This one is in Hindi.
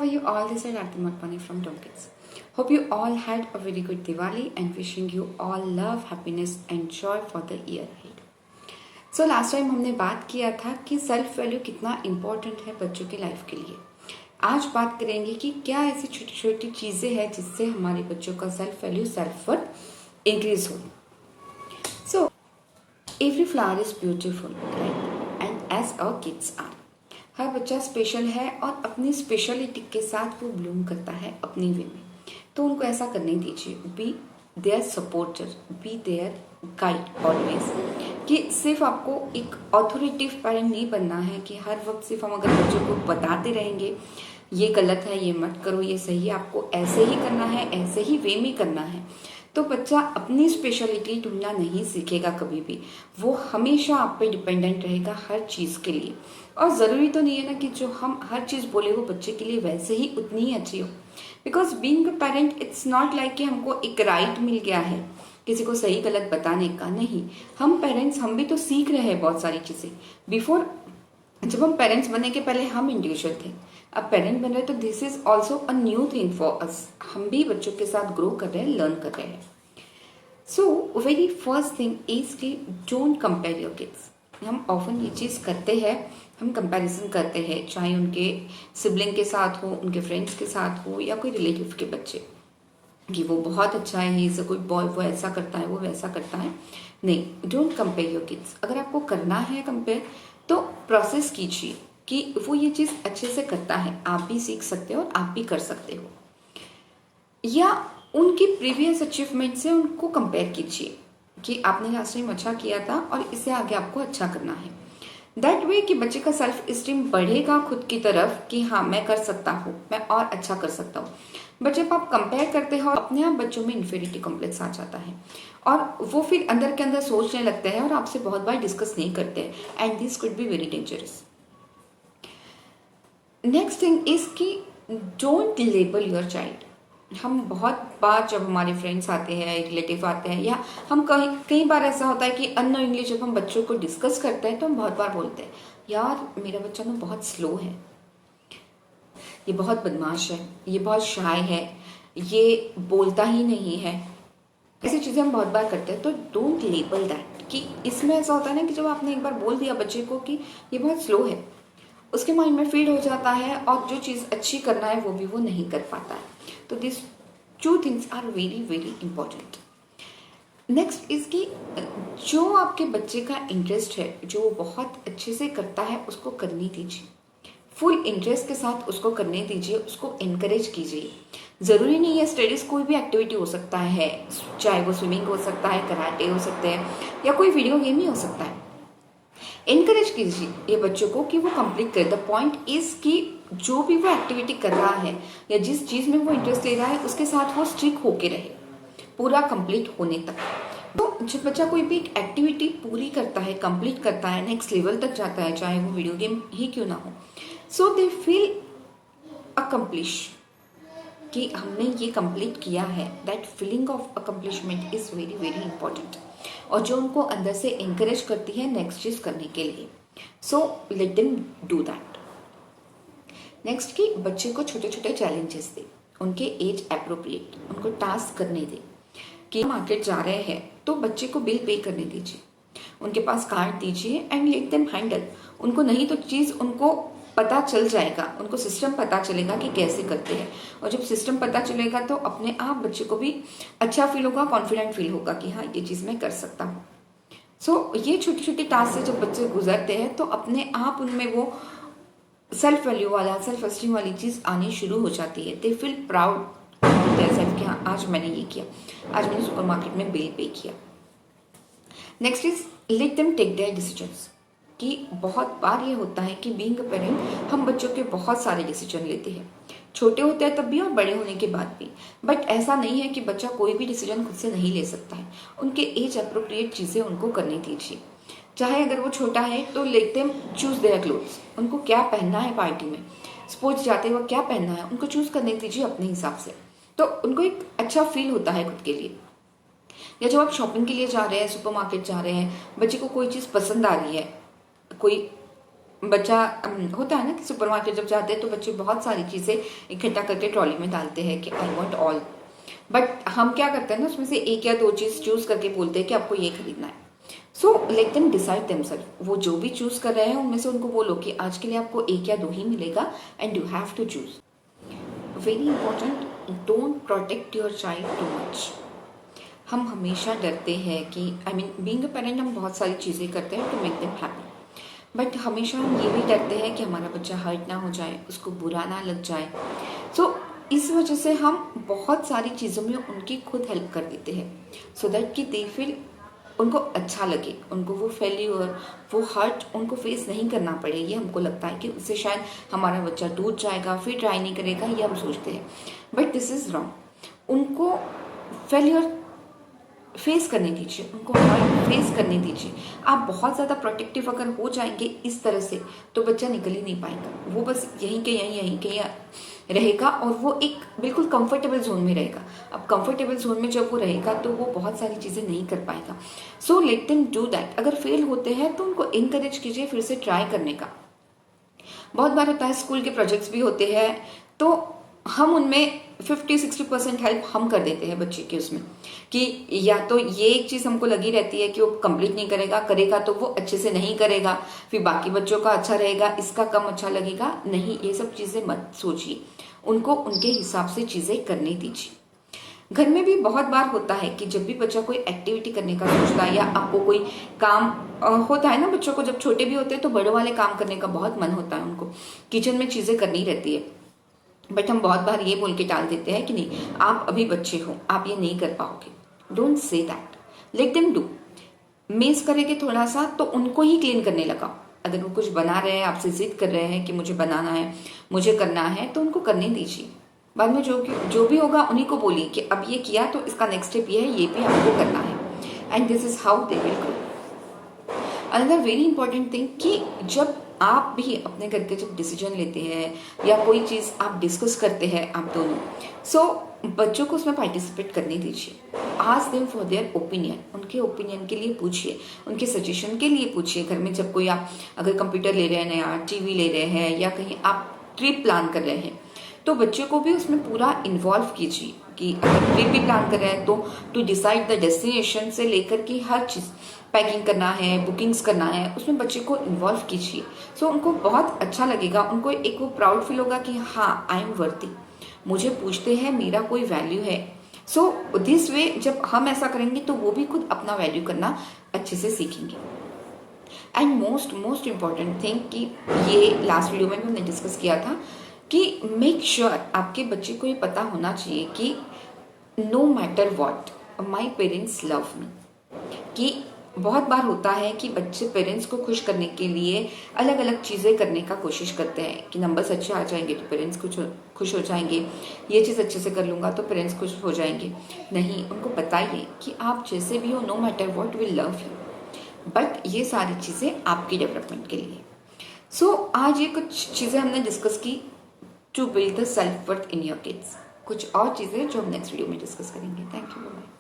you all? This is Aarti Matpani from Tom Kids. Hope you all had a very good Diwali and wishing you all love, happiness and joy for the year ahead. So last time हमने बात किया था कि सेल्फ वैल्यू कितना इम्पोर्टेंट है बच्चों की लाइफ के लिए. आज बात करेंगे कि क्या ऐसी छोटी छोटी चीज़ें हैं जिससे हमारे बच्चों का self value, self worth increase हो. So every flower is beautiful right and as our kids are. हर बच्चा स्पेशल है और अपनी स्पेशलिटी के साथ वो ब्लूम करता है अपनी वे में. तो उनको ऐसा करने दीजिए. Be their supporter, be their guide always. कि सिर्फ आपको एक ऑथोरिटेटिव पेरेंट नहीं बनना है कि हर वक्त सिर्फ हम अगर बच्चों को बताते रहेंगे ये गलत है, ये मत करो, ये सही है, आपको ऐसे ही करना है, ऐसे ही वे में करना है, तो बच्चा अपनी स्पेशलिटी ढूंढना नहीं सीखेगा कभी भी. वो हमेशा आप पे डिपेंडेंट रहेगा हर चीज़ के लिए. और ज़रूरी तो नहीं है ना कि जो हम हर चीज़ बोले वो बच्चे के लिए वैसे ही उतनी ही अच्छी हो. Because being a parent it's not like कि हमको एक राइट मिल गया है किसी को सही गलत बताने का. नहीं, हम पेरेंट्स हम भी तो सीख रहे हैं बहुत सारी चीज़ें. बिफोर जब हम पेरेंट्स बनने के पहले हम इंडिविजुअल थे, अब पेरेंट बन रहे तो this is also a new thing for us. हम भी बच्चों के साथ ग्रो कर रहे हैं, लर्न कर रहे हैं. So very first thing is कि डोंट कंपेयर योर किड्स. हम ऑफन ये चीज़ करते हैं, हम कंपैरिजन करते हैं, चाहे उनके सिबलिंग के साथ हो, उनके फ्रेंड्स के साथ हो या कोई रिलेटिव के बच्चे, कि वो बहुत अच्छा है, इसे कोई बॉय वो ऐसा करता है, वो वैसा करता है. नहीं, डोंट कंपेयर योर किड्स. अगर आपको करना है कंपेयर तो प्रोसेस कीजिए कि वो ये चीज़ अच्छे से करता है, आप भी सीख सकते हो और आप भी कर सकते हो. या उनकी प्रीवियस अचीवमेंट से उनको कंपेयर कीजिए कि आपने लास्ट टाइम अच्छा किया था और इससे आगे आपको अच्छा करना है. दैट वे कि बच्चे का सेल्फ स्टीम बढ़ेगा खुद की तरफ कि हाँ मैं कर सकता हूँ, मैं और अच्छा कर सकता हूँ. बट जब आप कंपेयर करते हो अपने आप बच्चों में इन्फीरियरिटी कॉम्प्लेक्स आ जाता है और वो फिर अंदर के अंदर सोचने लगते हैं और आपसे बहुत बार डिस्कस नहीं करते हैं and this could be very dangerous. Next thing is कि डोंट लेबल योर चाइल्ड. हम बहुत बार जब हमारे फ्रेंड्स आते हैं, रिलेटिव आते हैं, या हम कई बार ऐसा होता है कि अननोइंगली जब हम बच्चों को डिस्कस करते हैं तो हम बहुत बार बोलते हैं यार मेरा बच्चा ना बहुत स्लो है, ये बहुत बदमाश है, ये बहुत शाय है, ये बोलता ही नहीं है. ऐसी चीज़ें हम बहुत बार करते हैं. तो डोंट लेबल दैट. कि इसमें ऐसा होता है ना कि जब आपने एक बार बोल दिया बच्चे को कि ये बहुत स्लो है, उसके माइंड में फीड हो जाता है और जो चीज़ अच्छी करना है वो भी वो नहीं कर पाता है. तो this two things are very very important. Next is कि जो आपके बच्चे का इंटरेस्ट है, जो वो बहुत अच्छे से करता है, उसको करने दीजिए. फुल इंटरेस्ट के साथ उसको करने दीजिए, उसको इनकरेज कीजिए. ज़रूरी नहीं है स्टडीज़, कोई भी एक्टिविटी हो सकता है, चाहे वो स्विमिंग हो सकता है, कराटे हो सकते हैं या कोई वीडियो गेम ही हो सकता है. इनकरेज कीजिए ये बच्चों को कि वो कंप्लीट करे. द पॉइंट इज कि जो भी वो एक्टिविटी कर रहा है या जिस चीज़ में वो इंटरेस्ट ले रहा है उसके साथ वो स्टिक होके रहे पूरा कंप्लीट होने तक. तो जब बच्चा कोई भी एक्टिविटी पूरी करता है, कंप्लीट करता है, नेक्स्ट लेवल तक जाता है, चाहे वो वीडियो गेम ही क्यों ना हो, सो दे फील अकम्प्लिश कि हमने ये कंप्लीट किया है. That feeling of accomplishment is very very important और जो उनको अंदर से इंकरेज करती है नेक्स्ट चीज करने के लिए. सो let them do that. Next कि बच्चे को छोटे छोटे चैलेंजेस दे, उनके एज अप्रोप्रिएट, उनको टास्क करने दे. कि मार्केट जा रहे हैं तो बच्चे को बिल पे करने दीजिए, उनके पास कार्ड दीजिए एंड लेट देम हैंडल. उनको नहीं तो चीज़ उनको पता चल जाएगा, उनको सिस्टम पता चलेगा कि कैसे करते हैं. और जब सिस्टम पता चलेगा तो अपने आप बच्चे को भी अच्छा फील होगा, कॉन्फिडेंट फील होगा कि हाँ ये चीज़ मैं कर सकता हूँ. सो ये छोटी छोटी टास्क से जब बच्चे गुजरते हैं तो अपने आप उनमें वो सेल्फ वैल्यू वाला, सेल्फ एस्टीम वाली चीज़ आनी शुरू हो जाती है. दे फील प्राउड सेल्फ कि हाँ आज मैंने ये किया, आज मैंने सुपरमार्केट में बिल पे किया. Next is let them take their decisions. कि बहुत बार ये होता है कि बीइंग अ पेरेंट हम बच्चों के बहुत सारे डिसीजन लेते हैं, छोटे होते हैं तब भी और बड़े होने के बाद भी. बट ऐसा नहीं है कि बच्चा कोई भी डिसीजन खुद से नहीं ले सकता है. उनके एज अप्रोप्रिएट चीज़ें उनको करनी दीजिए. चाहे अगर वो छोटा है तो let them choose their clothes. उनको क्या पहनना है पार्टी में, स्पोर्ट्स जाते वक्त क्या पहनना है, उनको चूज करने दीजिए अपने हिसाब से. तो उनको एक अच्छा फील होता है खुद के लिए. या जब आप शॉपिंग के लिए जा रहे हैं, सुपरमार्केट जा रहे हैं, बच्चे को कोई चीज़ पसंद आ रही है, कोई बच्चा होता है ना कि सुपरमार्केट जब जाते हैं तो बच्चे बहुत सारी चीज़ें इकट्ठा करके ट्रॉली में डालते हैं कि आई वांट ऑल। बट हम क्या करते हैं ना, उसमें से एक या दो चीज़ चूज करके बोलते हैं कि आपको ये खरीदना है। So let them decide themselves. वो जो भी चूज कर रहे हैं उनमें से उनको बोलो कि आज के लिए आपको एक या दो ही मिलेगा and you have to choose. Very important, don't protect your child too much. हम हमेशा डरते हैं कि I mean being a parent हम बहुत सारी चीज़ें करते हैं to make them happy, but हमेशा हम ये भी डरते हैं कि हमारा बच्चा हर्ट ना हो जाए, उसको बुरा ना लग जाए। सो इस वजह से हम बहुत सारी चीज़ों में उनकी खुद हेल्प कर देते हैं सो दैट कि दे फील, उनको अच्छा लगे, उनको वो फेल्यूर, वो हर्ट उनको फेस नहीं करना पड़े। ये हमको लगता है कि उससे शायद हमारा बच्चा टूट जाएगा, फिर ट्राई नहीं करेगा, ये हम सोचते हैं। But this is wrong. उनको फेल्यूर फेस करने दीजिए, उनको हर्ट फेस करने दीजिए। आप बहुत ज़्यादा प्रोटेक्टिव अगर हो जाएंगे इस तरह से तो बच्चा निकल ही नहीं पाएगा। वो बस यहीं के यहीं रहेगा और वो एक बिल्कुल कंफर्टेबल जोन में रहेगा। अब कंफर्टेबल जोन में जब वो रहेगा तो वो बहुत सारी चीज़ें नहीं कर पाएगा। सो लेट देम डू दैट। अगर फेल होते हैं तो उनको इनकरेज कीजिए फिर से ट्राई करने का। बहुत बार होता है स्कूल के प्रोजेक्ट्स भी होते हैं तो हम उनमें 50-60% हेल्प हम कर देते हैं बच्चे के उसमें, कि या तो ये एक चीज़ हमको लगी रहती है कि वो कंप्लीट नहीं करेगा, करेगा तो वो अच्छे से नहीं करेगा, फिर बाकी बच्चों का अच्छा रहेगा, इसका कम अच्छा लगेगा। नहीं, ये सब चीज़ें मत सोचिए, उनको उनके हिसाब से चीज़ें करने दीजिए। घर में भी बहुत बार होता है कि जब भी बच्चा कोई एक्टिविटी करने का सोचता है या आपको कोई काम होता है ना, बच्चों को जब छोटे भी होते हैं तो बड़ों वाले काम करने का बहुत मन होता है, उनको किचन में चीज़ें करनी रहती है। बट हम बहुत बार ये बोल के टाल देते हैं कि नहीं, आप अभी बच्चे हो, आप ये नहीं कर पाओगे। Don't say that, let them do. मेज करेंगे थोड़ा सा तो उनको ही क्लीन करने लगाओ। अगर वो कुछ बना रहे हैं, आपसे जिद कर रहे हैं कि मुझे बनाना है, मुझे करना है, तो उनको करने दीजिए। बाद में जो भी होगा उन्हीं को बोलिए कि अब ये किया तो इसका नेक्स्ट स्टेप ये है, ये भी आपको करना है। And this is how they will grow. Another very important thing कि जब आप भी अपने घर के जब डिसीजन लेते हैं या कोई चीज़ आप डिस्कस करते हैं आप दोनों, सो बच्चों को उसमें पार्टिसिपेट करने दीजिए। Ask them for their opinion. उनके ओपिनियन के लिए पूछिए, उनके सजेशन के लिए पूछिए। घर में जब कोई आप अगर कंप्यूटर ले रहे हैं नया, टीवी ले रहे हैं या कहीं आप ट्रिप प्लान कर रहे हैं तो बच्चे को भी उसमें पूरा इन्वॉल्व कीजिए कि अगर ट्रिप भी प्लान कर रहे हैं तो टू डिसाइड द डेस्टिनेशन से लेकर के हर चीज़, पैकिंग करना है, बुकिंग्स करना है, उसमें बच्चे को इन्वॉल्व कीजिए। सो उनको बहुत अच्छा लगेगा, उनको एक वो प्राउड फील होगा कि हाँ आई एम वर्दी, मुझे पूछते हैं, मेरा कोई वैल्यू है। सो दिस वे जब हम ऐसा करेंगे तो वो भी खुद अपना वैल्यू करना अच्छे से सीखेंगे। एंड मोस्ट इम्पॉर्टेंट थिंग कि ये लास्ट वीडियो में भी हमने डिस्कस किया था कि मेक श्योर आपके बच्चे को ये पता होना चाहिए कि no matter what my parents love me. कि बहुत बार होता है कि बच्चे पेरेंट्स को खुश करने के लिए अलग अलग चीज़ें करने का कोशिश करते हैं कि नंबर्स अच्छे आ जाएंगे तो पेरेंट्स खुश हो जाएंगे, ये चीज़ अच्छे से कर लूँगा तो पेरेंट्स खुश हो जाएंगे। नहीं, उनको बताइए कि आप जैसे भी हो, no matter what will love you, but ये सारी चीज़ें आपकी डेवलपमेंट के लिए। सो आज ये कुछ चीज़ें हमने डिस्कस की to build the self worth in your kids. कुछ और चीज़ें जो हम नेक्स्ट वीडियो में डिस्कस करेंगे। Thank you. बाय।